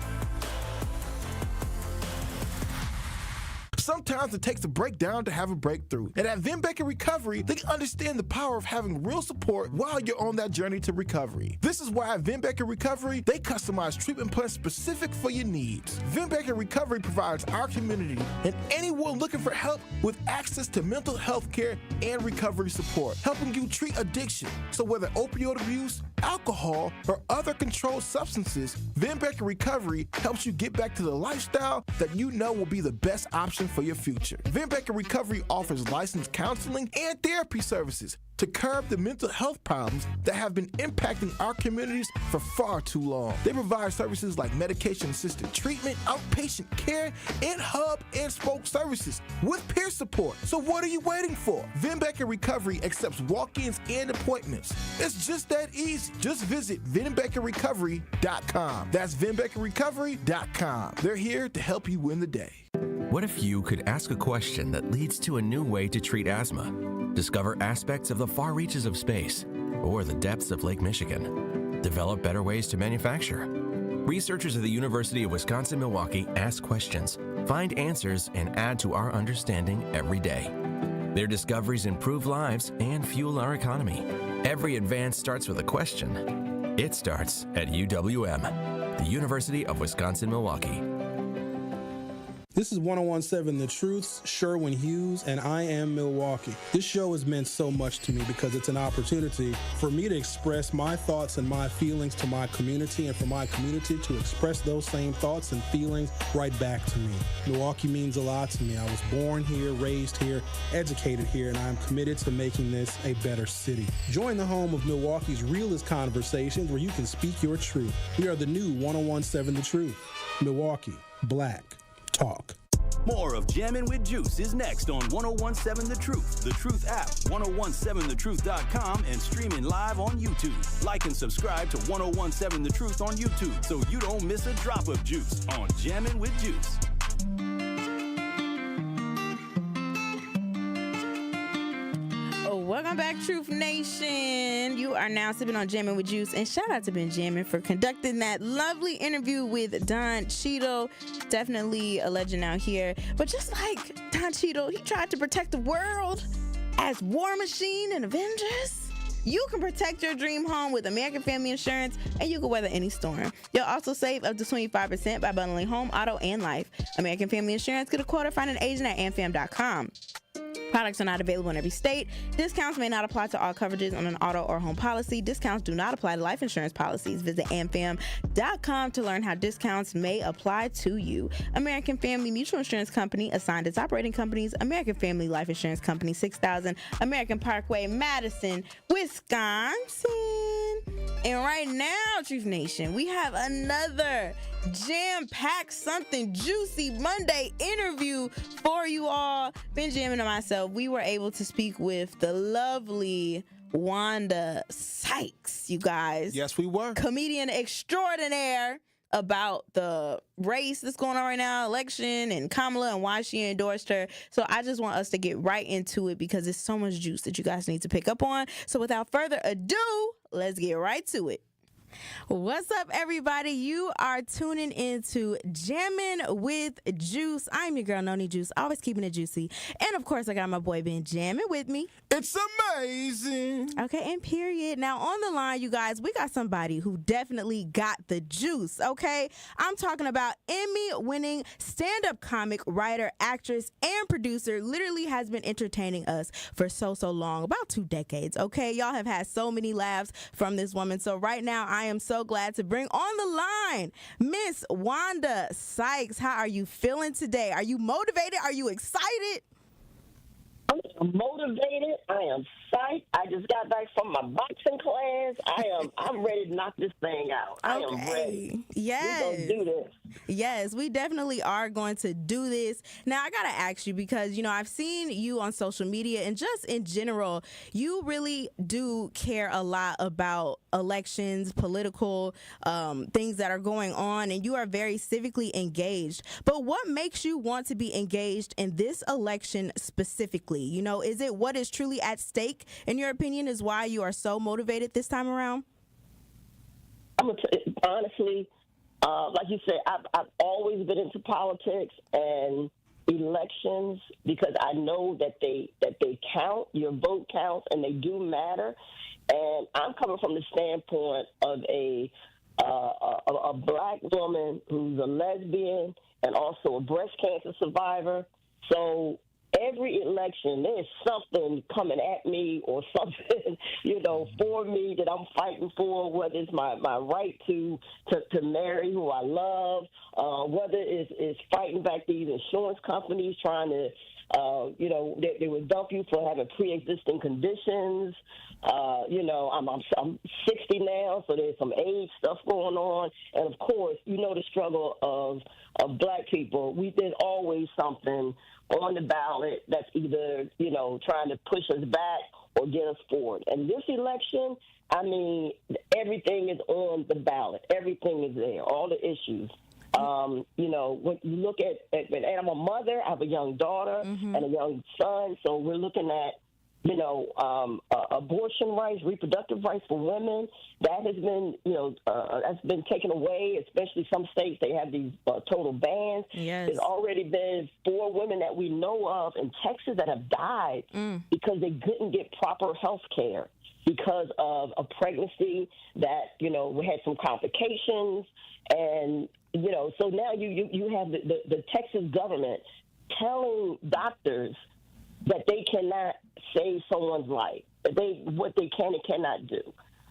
Some Sometimes it takes a breakdown to have a breakthrough. And at Vin Baker Recovery, they understand the power of having real support while you're on that journey to recovery. This is why at Vin Baker Recovery, they customize treatment plans specific for your needs. Vin Baker Recovery provides our community and anyone looking for help with access to mental health care and recovery support, helping you treat addiction. So whether opioid abuse, alcohol, or other controlled substances, Vin Baker Recovery helps you get back to the lifestyle that you know will be the best option for your future. Vin Baker Recovery offers licensed counseling and therapy services to curb the mental health problems that have been impacting our communities for far too long. They provide services like medication-assisted treatment, outpatient care, and hub and spoke services with peer support. So what are you waiting for? Vin Baker Recovery accepts walk-ins and appointments. It's just that easy. Just visit VinBakerRecovery.com. That's VinBakerRecovery.com. They're here to help you win the day. What if you could ask a question that leads to a new way to treat asthma? Discover aspects of the far reaches of space or the depths of Lake Michigan. Develop better ways to manufacture. Researchers at the University of Wisconsin-Milwaukee ask questions, find answers, and add to our understanding every day. Their discoveries improve lives and fuel our economy. Every advance starts with a question. It starts at UWM, the University of Wisconsin-Milwaukee. This is 1017 The Truth's Sherwin Hughes, and I am Milwaukee. This show has meant so much to me because it's an opportunity for me to express my thoughts and my feelings to my community, and for my community to express those same thoughts and feelings right back to me. Milwaukee means a lot to me. I was born here, raised here, educated here, and I'm committed to making this a better city. Join the home of Milwaukee's realest conversations where you can speak your truth. We are the new 1017 The Truth. Milwaukee, Black Talk. More of Jammin' with Juice is next on 1017 The Truth, The Truth app, 1017thetruth.com, and streaming live on YouTube. Like and subscribe to 1017 The Truth on YouTube so you don't miss a drop of juice on Jammin' with Juice. Welcome back, Truth Nation. You are now sipping on Jammin' with Juice, and shout out to Benjamin for conducting that lovely interview with Don Cheadle. Definitely a legend out here. But just like Don Cheadle, he tried to protect the world as War Machine and Avengers. You can protect your dream home with American Family Insurance, and you can weather any storm. You'll also save up to 25% by bundling home, auto, and life. American Family Insurance. Get a quote or find an agent at amfam.com. Products are not available in every state. Discounts may not apply to all coverages on an auto or home policy. Discounts do not apply to life insurance policies. Visit amfam.com to learn how discounts may apply to you. American Family Mutual Insurance Company assigned its operating companies. American Family Life Insurance Company, 6000 American Parkway, Madison, Wisconsin. And right now, Truth Nation, we have another jam-packed, something juicy Monday interview for you all. Benjamin and myself, we were able to speak with the lovely Wanda Sykes, you guys. Yes, we were. Comedian extraordinaire, about the race that's going on right now, election, and Kamala and why she endorsed her. So I just want us to get right into it because there's so much juice that you guys need to pick up on. So without further ado, let's get right to it. What's up, everybody? You are tuning into Jammin' with Juice. I'm your girl, Noni Juice, always keeping it juicy. And, of course, I got my boy Benjamin with me. It's amazing. Okay, and period. Now, on the line, you guys, we got somebody who definitely got the juice, okay? I'm talking about Emmy-winning stand-up comic, writer, actress, and producer. Literally has been entertaining us for so long, about 2 decades, okay? Y'all have had so many laughs from this woman. So right now, I am so glad to bring on the line Miss Wanda Sykes. How are you feeling today? Are you motivated? Are you excited? I'm motivated. I am psyched. I just got back from my boxing class. I'm ready to knock this thing out. I am ready. Yes. We're going to do this. Yes, we definitely are going to do this. Now, I got to ask you because, you know, I've seen you on social media and just in general, you really do care a lot about elections, political things that are going on, and you are very civically engaged. But what makes you want to be engaged in this election specifically? You know, is it what is truly at stake, in your opinion, is why you are so motivated this time around? I'm gonna honestly, like you said, I've always been into politics, and elections because I know that they count. Your vote counts, and they do matter. And I'm coming from the standpoint of a black woman who's a lesbian and also a breast cancer survivor. So every election, there's something coming at me or something, for me that I'm fighting for, whether it's my right to marry who I love, whether it's fighting back these insurance companies trying to, they would dump you for having pre-existing conditions. I'm 60 now, so there's some age stuff going on. And, of course, the struggle of black people. There's always something on the ballot that's either, trying to push us back or get us forward. And this election, I mean, everything is on the ballot. Everything is there, all the issues. When you look at and I'm a mother, I have a young daughter and a young son, so we're looking at, abortion rights, reproductive rights for women. That has been, that's been taken away, especially some states, they have these total bans. Yes. There's already been 4 women that we know of in Texas that have died because they couldn't get proper health care because of a pregnancy that, we had some complications. And, so now you have the Texas government telling doctors that they cannot save someone's life, what they can and cannot do.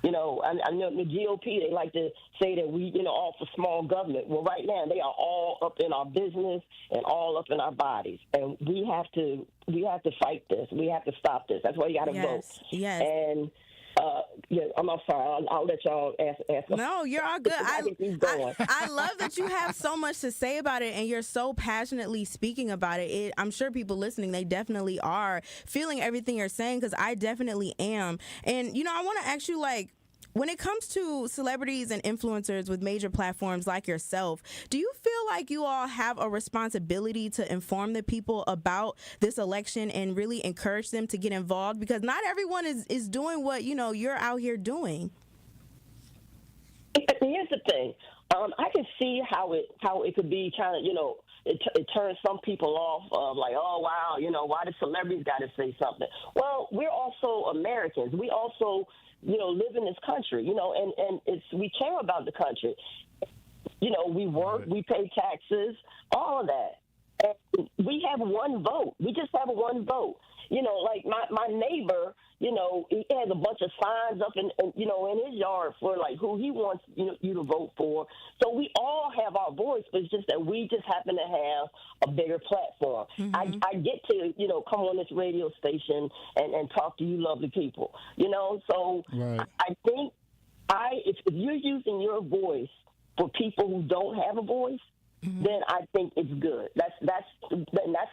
I know the GOP, they like to say that we, all for small government. Well, right now they are all up in our business and all up in our bodies, and we have to fight this. We have to stop this. That's why you got to vote. Yes. And I'm sorry. I'll let y'all ask. No, you're all good. I love that you have so much to say about it, and you're so passionately speaking about it. I'm sure people listening, they definitely are feeling everything you're saying, because I definitely am. And, I want to ask you, when it comes to celebrities and influencers with major platforms like yourself, do you feel like you all have a responsibility to inform the people about this election and really encourage them to get involved? Because not everyone is doing what, you're out here doing. Here's the thing. I can see how it could be trying to, it turns some people off of oh, wow, why the celebrities got to say something? Well, we're also Americans. We also live in this country, and we care about the country. We work, we pay taxes, all of that. And we have one vote. We just have one vote. My neighbor, he has a bunch of signs up in his yard for who he wants you to vote for. So we all have our voice, but it's just that we just happen to have a bigger platform. I get to come on this radio station and talk to you lovely people. So right. I think if you're using your voice for people who don't have a voice, then I think it's good. That's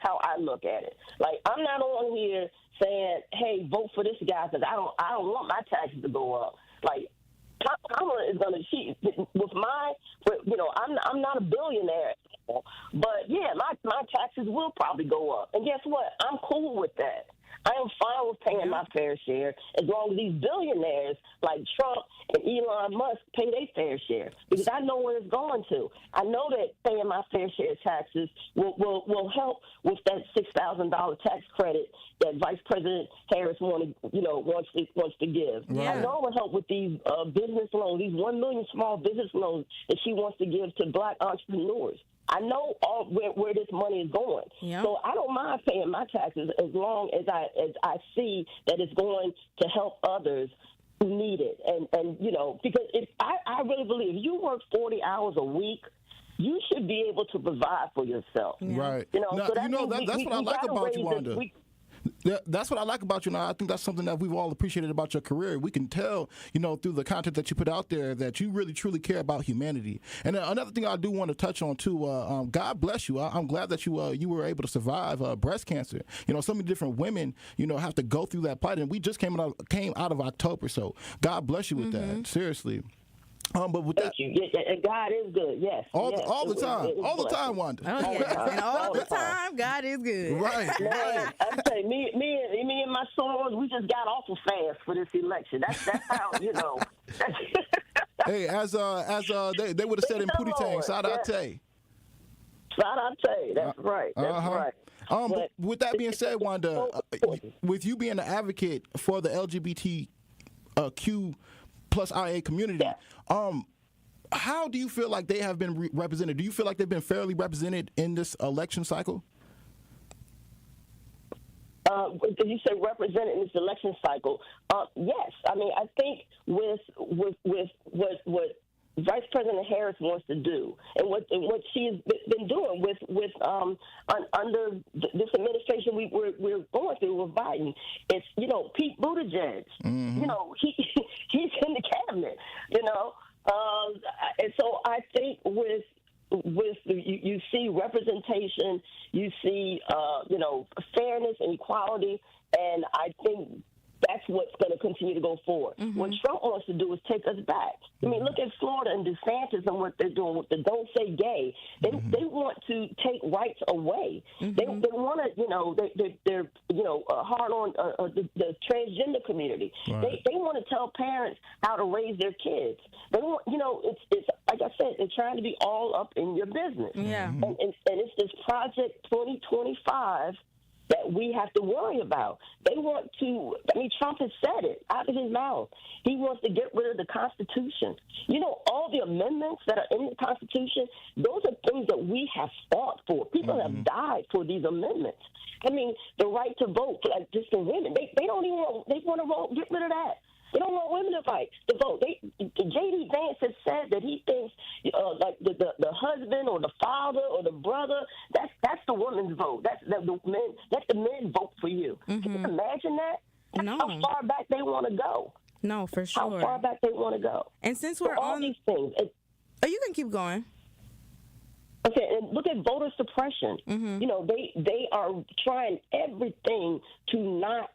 how I look at it. I'm not on here saying, "Hey, vote for this guy," because I don't want my taxes to go up. Kamala is going to I'm not a billionaire, but yeah, my taxes will probably go up. And guess what? I'm cool with that. I am fine with paying my fair share as long as these billionaires like Trump and Elon Musk pay their fair share, because I know where it's going to. I know that paying my fair share of taxes will help with that $6,000 tax credit that Vice President Harris wants to give. Yeah. I know it will help with these business loans, these 1 million small business loans that she wants to give to black entrepreneurs. I know where this money is going. Yep. So I don't mind paying my taxes as long as I see that it's going to help others who need it. And because I really believe if you work 40 hours a week, you should be able to provide for yourself. Yeah. Right. So that's what I like about you, Wanda. That's what I like about you, and I think that's something that we've all appreciated about your career. We can tell, through the content that you put out there, that you really, truly care about humanity. And another thing I do want to touch on, too, God bless you. I'm glad that you were able to survive breast cancer. So many different women, have to go through that fight, and we just came out of October, so God bless you with that, seriously. But with Thank you. Yeah, and God is good. Yes. All the time, Wanda. Oh, yeah. And all the time, God is good. Right. Man, I tell you, me and my sons, we just got awful fast for this election. That's how Hey, as they would have said in Pootie Tang, Sada Tay. I tell you, that's right. That's right. But with that being said, Wanda, with you being an advocate for the LGBTQ plus IA community, how do you feel like they have been represented? Do you feel like they've been fairly represented in this election cycle? Did you say represented in this election cycle? Yes. I mean, I think with what Vice President Harris wants to do, and what she's been doing with under this administration we're going through with Biden, it's Pete Buttigieg. He's in the cabinet. And so I think with you see representation, you see fairness and equality, and I think that's what's going to continue to go forward. What Trump wants to do is take us back. I mean, look at Florida and DeSantis and what they're doing with the Don't Say Gay. They want to take rights away. They want to, they're hard on the transgender community. Right. They want to tell parents how to raise their kids. They want, it's like I said, they're trying to be all up in your business. Yeah. And it's this Project 2025 that we have to worry about. They want to, Trump has said it out of his mouth. He wants to get rid of the Constitution. All the amendments that are in the Constitution, those are things that we have fought for. People have died for these amendments. I mean, the right to vote, like just for women, they don't even want, they want to vote, get rid of that. They don't want women to vote. J.D. Vance has said that he thinks like the husband or the father or the brother, that's the woman's vote. That's the men vote for you. Can you imagine that? No. How far back they want to go? No, for sure. How far back they want to go? And since we're all these things, you can keep going. Okay, and look at voter suppression. They are trying everything to not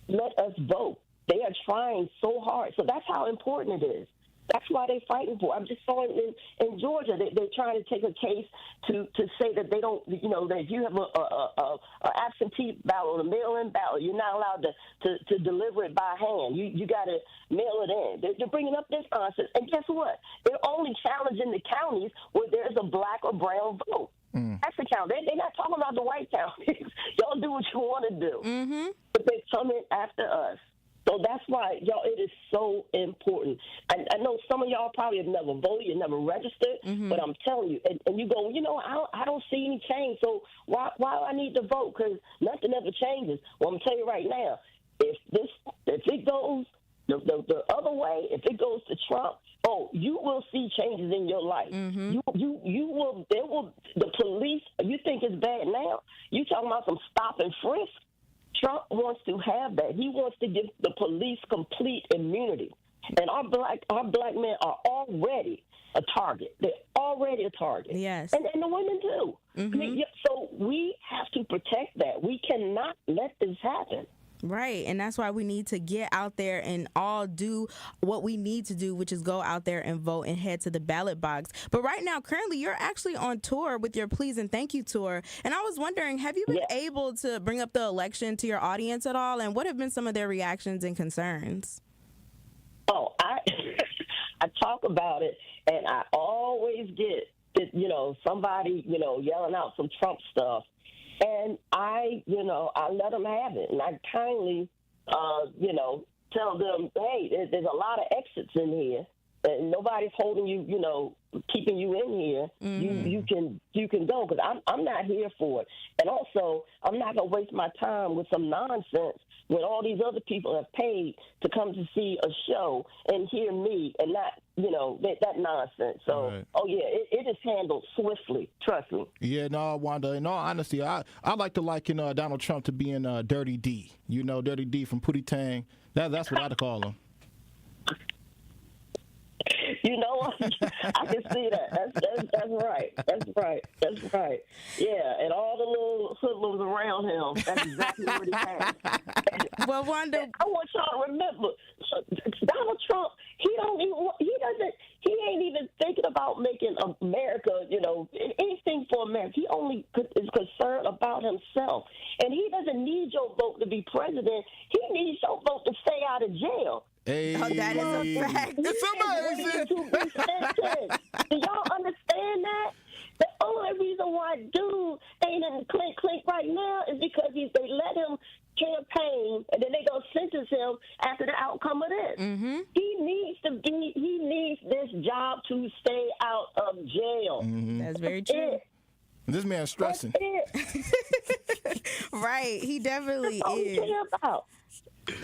let us vote. They are trying so hard. So that's how important it is. That's why they're fighting for. I'm just saw it in Georgia. They're trying to take a case to say that they don't, that if you have a absentee ballot or a mail-in ballot, you're not allowed to deliver it by hand. You got to mail it in. They're bringing up this nonsense. And guess what? They're only challenging the counties where there's a black or brown vote. That's the county. They're not talking about the white counties. Y'all do what you want to do. But they're coming after us. So that's why, y'all, it is so important. I know some of y'all probably have never voted, you never registered, but I'm telling you, and you go, I don't see any change, so why do I need to vote? Because nothing ever changes. Well, I'm going to tell you right now, if it goes the other way, if it goes to Trump, you will see changes in your life. You will, the police, you think it's bad now? You talking about some stop and frisk? Trump wants to have that. He wants to give the police complete immunity. And our black men are already a target. They're already a target. Yes. And the women too. I mean, so we have to protect that. We cannot let this happen. Right, and that's why we need to get out there and all do what we need to do, which is go out there and vote and head to the ballot box. But right now, currently, you're actually on tour with your Please and Thank You tour. And I was wondering, have you been able to bring up the election to your audience at all? And what have been some of their reactions and concerns? I talk about it, and I always get, somebody, yelling out some Trump stuff. And I let them have it. And I kindly, tell them, hey, there's a lot of exits in here. And nobody's holding you, keeping you in here. You can go, because I'm not here for it. And also, I'm not going to waste my time with some nonsense when all these other people have paid to come to see a show and hear me and not, that nonsense. So, right. It is handled swiftly. Trust me. Yeah, no, Wanda, in all honesty, I like to liken Donald Trump to being Dirty D. Dirty D from Pootie Tang. That's what I'd call him. I can see that. That's right. That's right. Yeah, and all the little hoodlums around him. That's exactly what he has. Well, Wanda, I want y'all to remember, Donald Trump. He ain't even thinking about making America, anything for America. He only is concerned about himself, and he doesn't need your vote to be president. He needs your vote to stay out of jail. Hey. Oh, that is a fact. It's amazing. Do y'all understand that? The only reason why they let him campaign, and then they gonna sentence him after the outcome of this. Mm-hmm. He needs this job to stay out of jail. Mm-hmm. That's very true. This man's stressing. Right, he definitely is.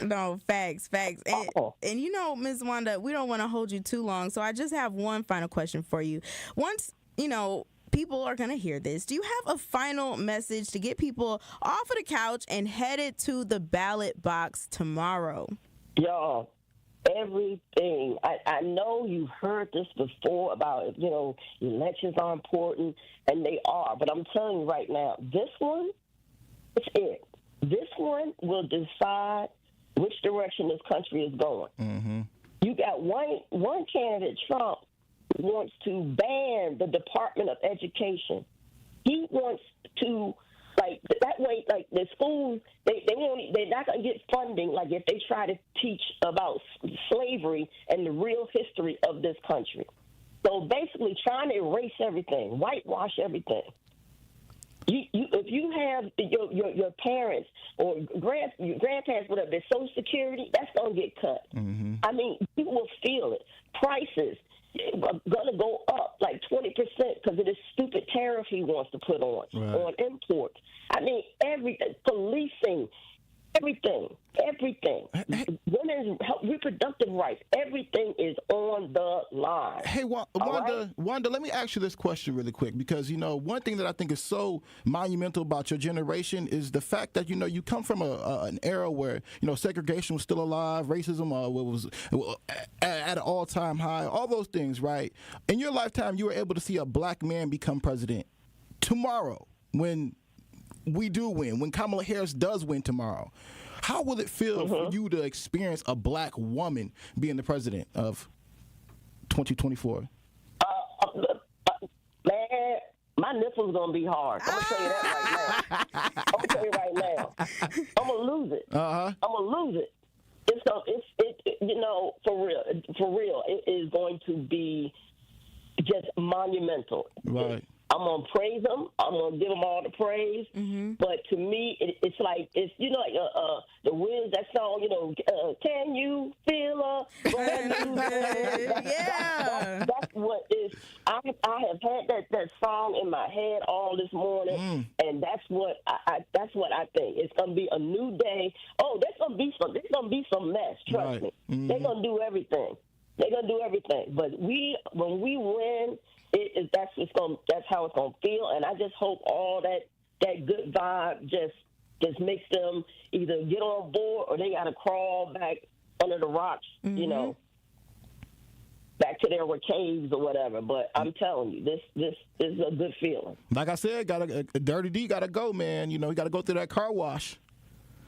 No, facts. And you know, Ms. Wanda, we don't want to hold you too long, so I just have one final question for you. Once, you know, people are going to hear this, do you have a final message to get people off of the couch and headed to the ballot box tomorrow? Y'all, everything. I know you've heard this before about, you know, elections are important, and they are. But I'm telling you right now, this one, it's it. This one will decide which direction this country is going. Mm-hmm. You got one candidate, Trump, wants to ban the Department of Education. He wants to, like, that way, like, the schools, they're not going to get funding, like, if they try to teach about slavery and the real history of this country. So basically trying to erase everything, whitewash everything. If you have your parents or grandparents, whatever, their Social Security, that's going to get cut. Mm-hmm. I mean, people will feel it. Prices are going to go up like 20% because of this stupid tariff he wants to put on imports. I mean, everything, policing, everything. Women's reproductive rights, everything is on the line. Hey, Wanda, let me ask you this question really quick, because, you know, one thing that I think is so monumental about your generation is the fact that, you know, you come from an era where, you know, segregation was still alive, racism was at an all-time high, all those things, right? In your lifetime, you were able to see a black man become president. Tomorrow, when we do win, when Kamala Harris does win tomorrow, how will it feel for you to experience a black woman being the president of 2024? Man, my nipple's going to be hard. I'm going to tell you that right now. I'm going to tell you right now. I'm going to lose it. I'm going to lose it. It's you know, for real, it is going to be just monumental. Right. I'm going to praise them. I'm going to give them all the praise. Mm-hmm. But to me, it's like, you know, like the Wiz, that song, you know, can you feel a brand new day? Yeah. That's what is. I have had that song in my head all this morning, and that's what I think. It's going to be a new day. Oh, there's going to be some mess, trust me. Mm-hmm. They're going to do everything. But when we win, that's how it's gonna feel, and I just hope all that good vibe just makes them either get on board or they gotta crawl back under the rocks, you know, back to their caves or whatever. But I'm telling you, this is a good feeling. Like I said, Dirty D gotta go, man. You know, he gotta go through that car wash.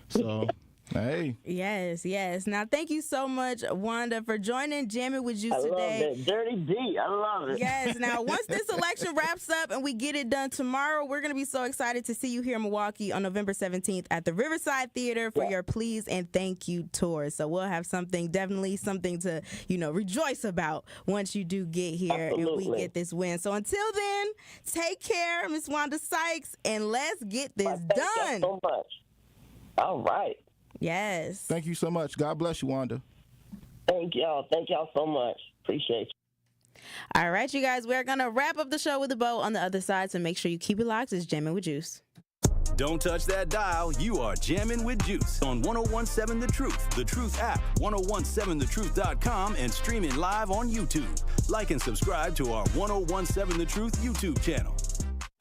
So. Hey. Yes. Now, thank you so much, Wanda, for joining Jammin' with Juice today. I love it. Dirty D. I love it. Yes. Now, once this election wraps up and we get it done tomorrow, we're going to be so excited to see you here in Milwaukee on November 17th at the Riverside Theater for your Please and Thank You tour. So we'll have definitely something to, you know, rejoice about once you do get here and we get this win. So until then, take care, Miss Wanda Sykes, and let's get this done. Thank you so much. All right. Yes. Thank you so much. God bless you, Wanda. Thank y'all so much. Appreciate you. All right, you guys, we're going to wrap up the show with a bow on the other side, so make sure you keep it locked. It's Jammin' with Juice. Don't touch that dial. You are Jammin' with Juice on 1017 The Truth, The Truth app, 1017thetruth.com, and streaming live on YouTube. Like and subscribe to our 1017 The Truth YouTube channel.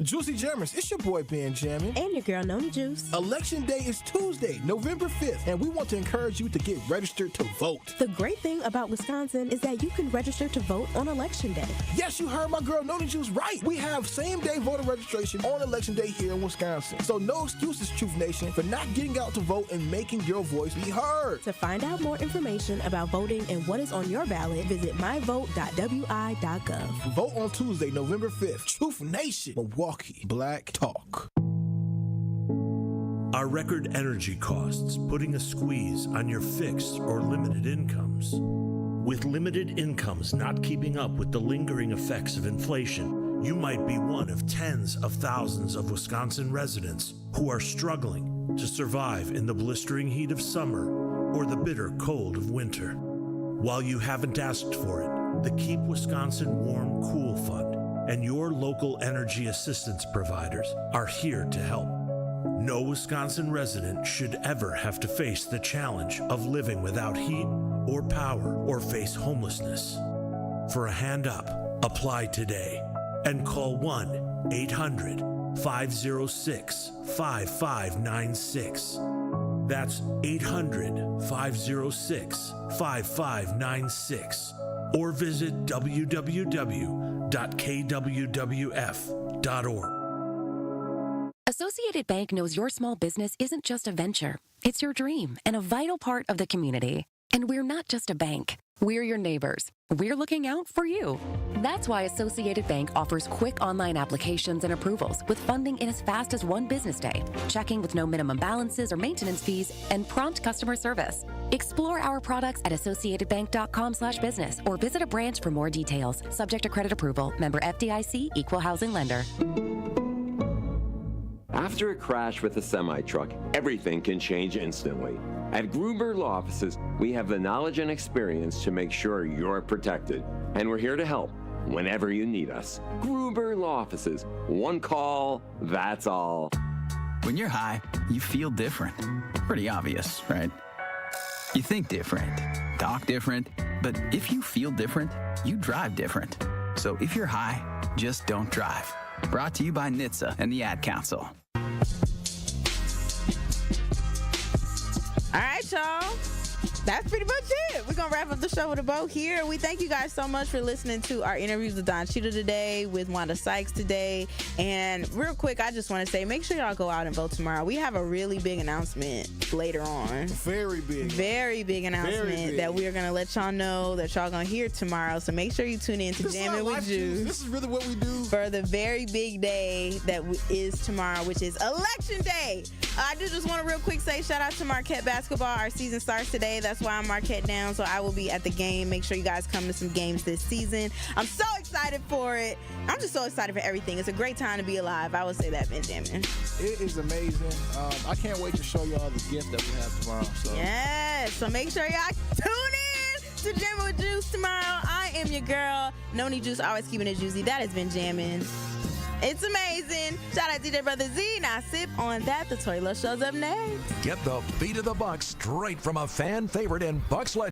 Juicy Jammers, it's your boy Ben Jammin. And your girl Noni Juice. Election day is Tuesday, November 5th, and we want to encourage you to get registered to vote. The great thing about Wisconsin is that you can register to vote on Election Day. Yes, you heard my girl Noni Juice right. We have same-day voter registration on Election Day here in Wisconsin. So no excuses, Truth Nation, for not getting out to vote and making your voice be heard. To find out more information about voting and what is on your ballot, visit myvote.wi.gov. Vote on Tuesday, November 5th. Truth Nation. Milwaukee. Black Talk. Are record energy costs putting a squeeze on your fixed or limited incomes? With limited incomes not keeping up with the lingering effects of inflation, you might be one of tens of thousands of Wisconsin residents who are struggling to survive in the blistering heat of summer or the bitter cold of winter. While you haven't asked for it, the Keep Wisconsin Warm Cool Fund and your local energy assistance providers are here to help. No Wisconsin resident should ever have to face the challenge of living without heat or power or face homelessness. For a hand up, apply today and call 1-800-506-5596. That's 800-506-5596. Or visit www.kwwf.org. Associated Bank knows your small business isn't just a venture. It's your dream and a vital part of the community. And we're not just a bank. We're your neighbors. We're looking out for you. That's why Associated Bank offers quick online applications and approvals with funding in as fast as one business day, checking with no minimum balances or maintenance fees, and prompt customer service. Explore our products at associatedbank.com/business or visit a branch for more details. Subject to credit approval. Member FDIC, Equal Housing Lender. After a crash with a semi-truck, everything can change instantly. At Gruber Law Offices, we have the knowledge and experience to make sure you're protected. And we're here to help whenever you need us. Gruber Law Offices. One call, that's all. When you're high, you feel different. Pretty obvious, right? You think different, talk different, but if you feel different, you drive different. So if you're high, just don't drive. Brought to you by NHTSA and the Ad Council. All right, y'all. That's pretty much it. We're going to wrap up the show with a bow here. We thank you guys so much for listening to our interviews with Don Cheadle today, with Wanda Sykes today. And real quick, I just want to say, make sure y'all go out and vote tomorrow. We have a really big announcement later on. Very big. Very big announcement that we're going to let y'all know that y'all going to hear tomorrow. So make sure you tune in to Jammin' with Juice. This is really what we do. For the very big day that is tomorrow, which is Election Day. I do just want to real quick say shout out to Marquette basketball. Our season starts today. That's why I'm Marquette down. So I will be at the game. Make sure you guys come to some games this season. I'm so excited for it. I'm just so excited for everything. It's a great time to be alive. I would say that, Benjamin. It is amazing. I can't wait to show y'all the gift that we have tomorrow. So. Yes. So make sure y'all tune in to Jammin' with Juice tomorrow. I am your girl, Noni Juice, always keeping it juicy. That has been Jammin'. It's amazing. Shout out DJ Brother Z. Now sip on that. The Toy Love Show's up next. Get the beat of the Bucks straight from a fan favorite in Bucks Legend.